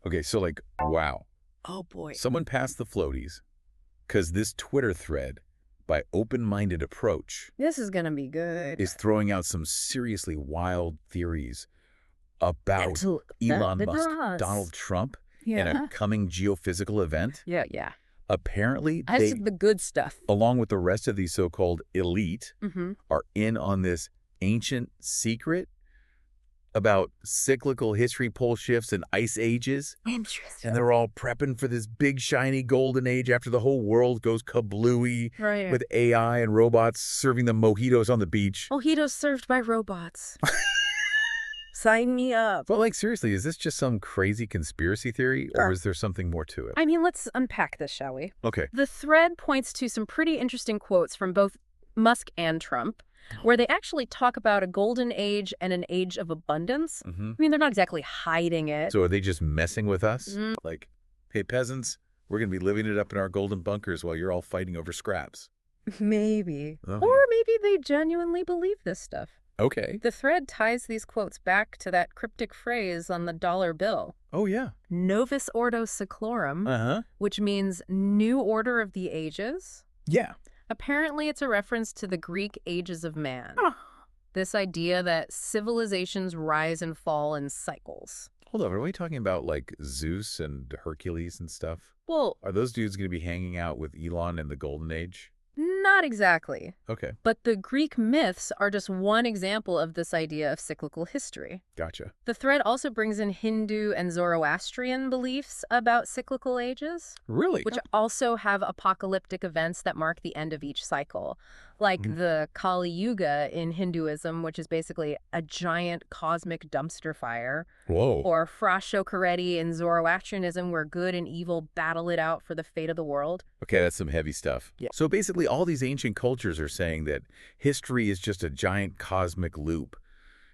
Okay, so like, wow. Oh, boy. Someone passed the floaties because this Twitter thread by Open-Minded Approach This is going to be good. is throwing out some seriously wild theories about Elon Musk, Donald Trump, and a coming geophysical event. Yeah. Apparently, That's the good stuff. along with the rest of the so-called elite, are in on this ancient secret about cyclical history pole shifts and ice ages. Interesting. And they're all prepping for this big, shiny golden age after the whole world goes kablooey with AI and robots serving them mojitos on the beach. Mojitos served by robots. Sign me up. But like, seriously, is this just some crazy conspiracy theory, or is there something more to it? I mean, let's unpack this, shall we? Okay. The thread points to some pretty interesting quotes from both Musk and Trump, where they actually talk about a golden age and an age of abundance. I mean, they're not exactly hiding it. So are they just messing with us? Like, hey, peasants, we're going to be living it up in our golden bunkers while you're all fighting over scraps. Maybe. Okay. Or maybe they genuinely believe this stuff. Okay. The thread ties these quotes back to that cryptic phrase on the dollar bill. Oh, yeah. Novus Ordo Seclorum, which means new order of the ages. Yeah. Apparently, it's a reference to the Greek ages of man. This idea that civilizations rise and fall in cycles. Hold on, are we talking about like Zeus and Hercules and stuff? Well, Are those dudes going to be hanging out with Elon in the Golden Age? not exactly. Okay, But the Greek myths are just one example of this idea of cyclical history. gotcha. The thread also brings in Hindu and Zoroastrian beliefs about cyclical ages, Really? which also have apocalyptic events that mark the end of each cycle, like the Kali Yuga in Hinduism, which is basically a giant cosmic dumpster fire, Whoa. or Frashokereti in Zoroastrianism, where good and evil battle it out for the fate of the world. Okay, that's some heavy stuff. Yeah. So basically, all these ancient cultures are saying that history is just a giant cosmic loop,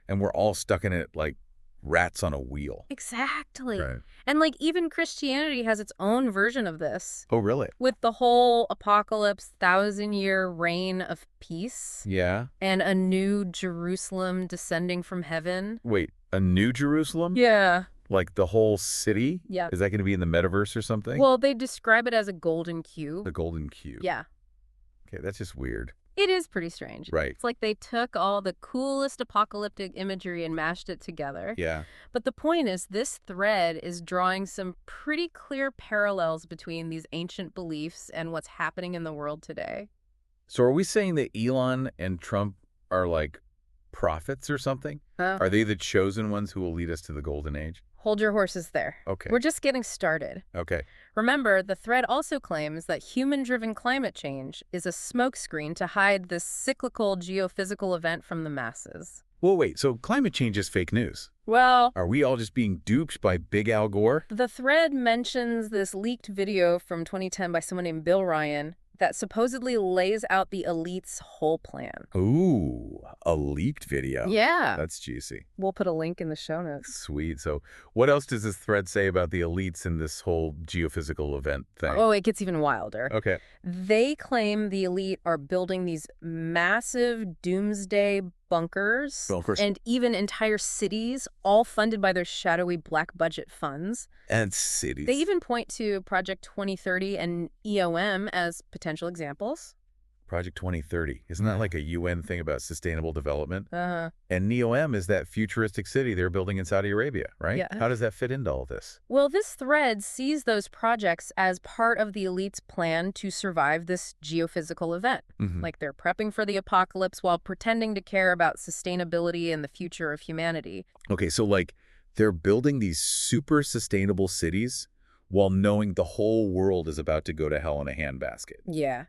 and we're all stuck in it like rats on a wheel. Exactly. Right. And like even Christianity has its own version of this, Oh, really? with the whole apocalypse, 1,000-year reign of peace, Yeah. and a new Jerusalem descending from heaven. Wait, a new Jerusalem? Yeah. Like the whole city? Yeah. Is that going to be in the metaverse or something? Well, they describe it as a golden cube. The Golden Cube. Yeah. Okay, that's just weird. It is pretty strange. Right. It's like they took all the coolest apocalyptic imagery and mashed it together. Yeah. But the point is, this thread is drawing some pretty clear parallels between these ancient beliefs and what's happening in the world today. So are we saying that Elon and Trump are like prophets or something? Are they the chosen ones who will lead us to the Golden Age? Hold your horses there. Okay. We're just getting started. Okay. Remember, the thread also claims that human-driven climate change is a smokescreen to hide this cyclical geophysical event from the masses. Well, wait, so climate change is fake news. Well, Are we all just being duped by Big Al Gore? the thread mentions this leaked video from 2010 by someone named Bill Ryan that supposedly lays out the elite's whole plan. Ooh, a leaked video. Yeah. That's juicy. We'll put a link in the show notes. Sweet. So what else does this thread say about the elites in this whole geophysical event thing? Oh, it gets even wilder. Okay. They claim the elite are building these massive doomsday bunkers and even entire cities, all funded by their shadowy black budget funds. And cities. They even point to Project 2030 and EOM as potential examples. Project 2030. Isn't that like a UN thing about sustainable development? Uh-huh. And NEOM is that futuristic city they're building in Saudi Arabia, right? Yeah. How does that fit into all this? Well, this thread sees those projects as part of the elite's plan to survive this geophysical event. Like they're prepping for the apocalypse while pretending to care about sustainability and the future of humanity. Okay, so like they're building these super sustainable cities while knowing the whole world is about to go to hell in a handbasket. Yeah.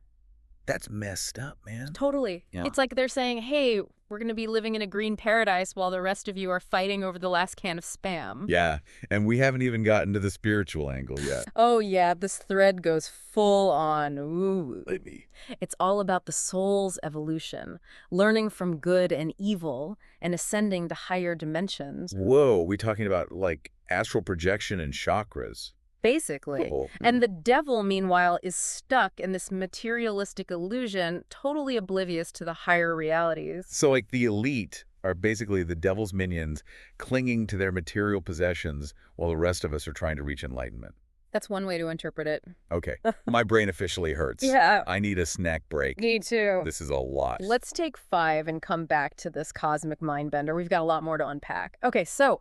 That's messed up, man. Totally. Yeah. It's like they're saying, hey, we're going to be living in a green paradise while the rest of you are fighting over the last can of Spam. Yeah, and we haven't even gotten to the spiritual angle yet. Oh, yeah, this thread goes full on. Ooh. Maybe. It's all about the soul's evolution, learning from good and evil, and ascending to higher dimensions. Whoa, we talking about like astral projection and chakras. Basically. Oh. And the devil, meanwhile, is stuck in this materialistic illusion, totally oblivious to the higher realities. So like the elite are basically the devil's minions clinging to their material possessions while the rest of us are trying to reach enlightenment. That's one way to interpret it. Okay, my brain officially hurts. Yeah. I need a snack break. Me too. This is a lot. Let's take 5 and come back to this cosmic mind bender. We've got a lot more to unpack. Okay, so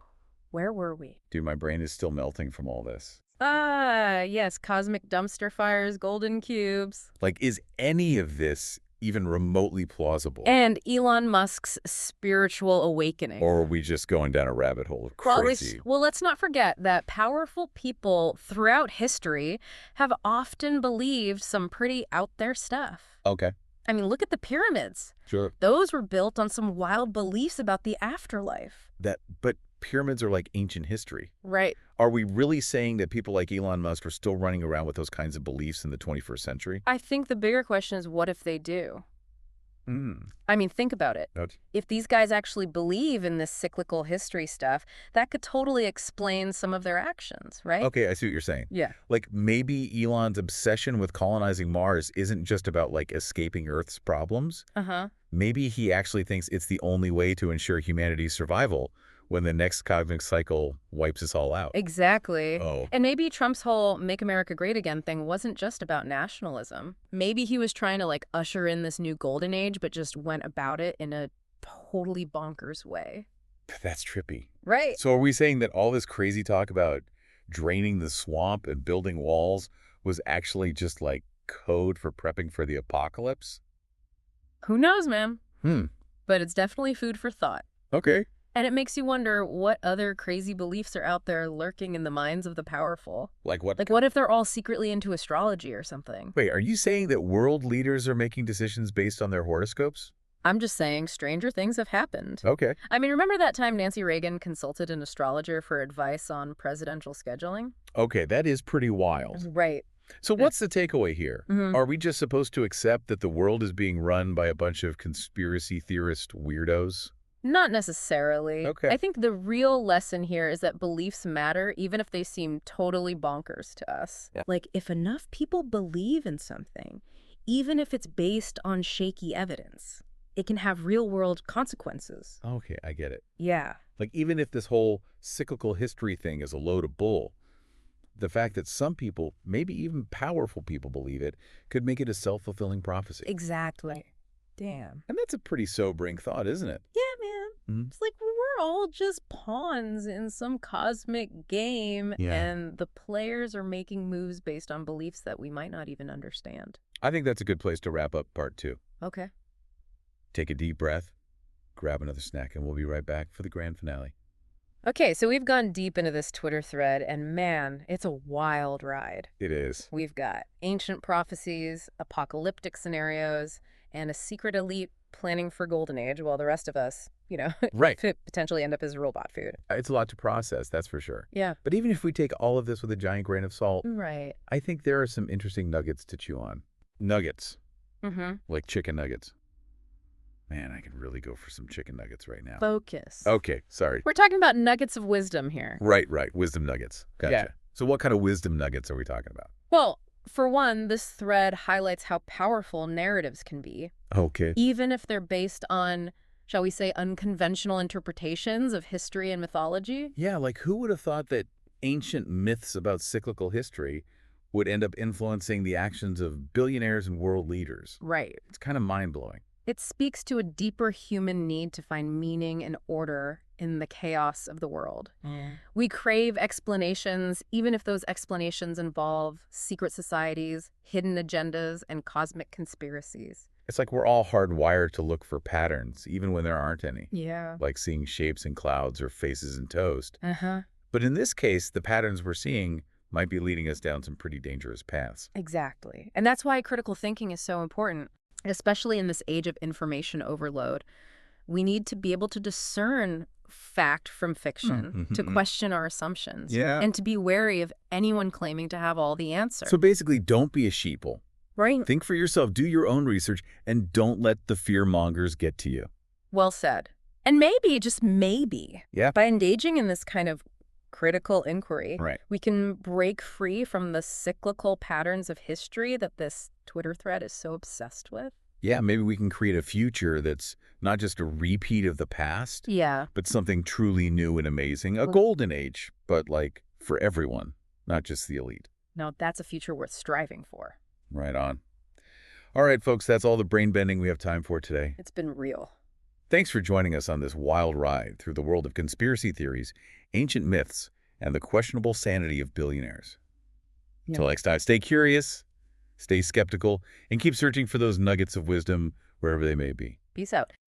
where were we? Dude, my brain is still melting from all this. Yes, cosmic dumpster fires, golden cubes. Like, is any of this even remotely plausible? And Elon Musk's spiritual awakening. Or are we just going down a rabbit hole of crazy? Well, let's not forget that powerful people throughout history have often believed some pretty out there stuff. Okay. I mean, look at the pyramids. Sure. Those were built on some wild beliefs about the afterlife. But pyramids are like ancient history. Right. Are we really saying that people like Elon Musk are still running around with those kinds of beliefs in the 21st century? I think the bigger question is, what if they do? I mean, think about it. If these guys actually believe in this cyclical history stuff, that could totally explain some of their actions, right? Okay, I see what you're saying. Yeah. Like, maybe Elon's obsession with colonizing Mars isn't just about, like, escaping Earth's problems. Maybe he actually thinks it's the only way to ensure humanity's survival when the next cosmic cycle wipes us all out. Exactly. Oh. And maybe Trump's whole Make America Great Again thing wasn't just about nationalism. Maybe he was trying to, like, usher in this new golden age, but just went about it in a totally bonkers way. That's trippy. Right. So are we saying that all this crazy talk about draining the swamp and building walls was actually just, like, code for prepping for the apocalypse? Who knows, man? But it's definitely food for thought. Okay. And it makes you wonder what other crazy beliefs are out there lurking in the minds of the powerful. Like what? Like, what if they're all secretly into astrology or something? Wait, are you saying that world leaders are making decisions based on their horoscopes? I'm just saying stranger things have happened. Okay. I mean, remember that time Nancy Reagan consulted an astrologer for advice on presidential scheduling? Okay, that is pretty wild. Right. So what's the takeaway here? Are we just supposed to accept that the world is being run by a bunch of conspiracy theorist weirdos? Not necessarily. Okay. I think the real lesson here is that beliefs matter even if they seem totally bonkers to us. Yeah. Like, if enough people believe in something, even if it's based on shaky evidence, it can have real-world consequences. Okay, I get it. Yeah. Like, even if this whole cyclical history thing is a load of bull, the fact that some people, maybe even powerful people, believe it could make it a self-fulfilling prophecy. Exactly. Damn. And that's a pretty sobering thought, isn't it? Yeah, man. It's like we're all just pawns in some cosmic game, and the players are making moves based on beliefs that we might not even understand. I think that's a good place to wrap up part 2. Okay. Take a deep breath, grab another snack, and we'll be right back for the grand finale. Okay, so we've gone deep into this Twitter thread, and man, it's a wild ride. It is. We've got ancient prophecies, apocalyptic scenarios, and a secret elite planning for golden age while the rest of us, Right. could potentially end up as robot food. It's a lot to process, that's for sure. Yeah. But even if we take all of this with a giant grain of salt, Right. I think there are some interesting nuggets to chew on. Nuggets. Mm-hmm. Like chicken nuggets. Man, I could really go for some chicken nuggets right now. Focus. Okay, sorry. We're talking about nuggets of wisdom here. Right. Wisdom nuggets. Gotcha. Yeah. So what kind of wisdom nuggets are we talking about? Well, for one, this thread highlights how powerful narratives can be, Okay. even if they're based on, shall we say, unconventional interpretations of history and mythology. Yeah, like who would have thought that ancient myths about cyclical history would end up influencing the actions of billionaires and world leaders? Right. It's kind of mind-blowing. It speaks to a deeper human need to find meaning and order in the chaos of the world. We crave explanations, even if those explanations involve secret societies, hidden agendas, and cosmic conspiracies. It's like we're all hardwired to look for patterns, even when there aren't any. Yeah. Like seeing shapes in clouds or faces in toast. Uh-huh. But in this case, the patterns we're seeing might be leading us down some pretty dangerous paths. Exactly. And that's why critical thinking is so important, especially in this age of information overload. We need to be able to discern fact from fiction, to question our assumptions, and to be wary of anyone claiming to have all the answers. So basically, don't be a sheeple. Right. Think for yourself, do your own research, and don't let the fear mongers get to you. Well said. And maybe, just maybe, Yeah. by engaging in this kind of critical inquiry, Right. we can break free from the cyclical patterns of history that this Twitter thread is so obsessed with. Yeah, maybe we can create a future that's not just a repeat of the past, Yeah. but something truly new and amazing. A golden age, but like for everyone, not just the elite. Now, that's a future worth striving for. Right on. All right, folks, that's all the brain bending we have time for today. It's been real. Thanks for joining us on this wild ride through the world of conspiracy theories, ancient myths, and the questionable sanity of billionaires. Yeah. Till next time, stay curious, stay skeptical, and keep searching for those nuggets of wisdom wherever they may be. Peace out.